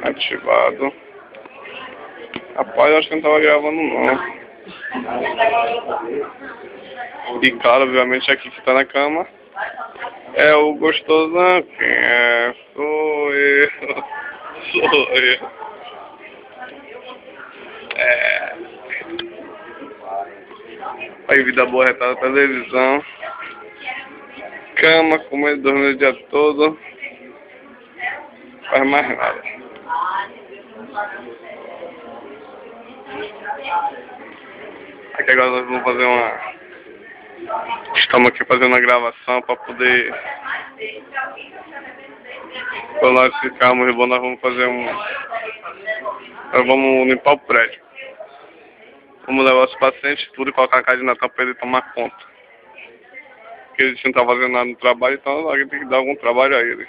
Ativado. Rapaz, eu acho que não tava gravando não. E claro, obviamente aqui que tá na cama é o gostosão. Quem é? Sou eu. Sou eu. Aí vida boa retada na televisão. Cama, comendo, dormindo o dia todo. Faz mais nada. Aqui agora nós vamos fazer uma... Estamos aqui fazendo a gravação para poder... Quando nós ficarmos bom, nós vamos fazer um... Nós vamos limpar o prédio. Vamos levar os pacientes tudo e colocar a casa de Natal para ele tomar conta. Porque eles não estão fazendo nada no trabalho, então a gente tem que dar algum trabalho a eles.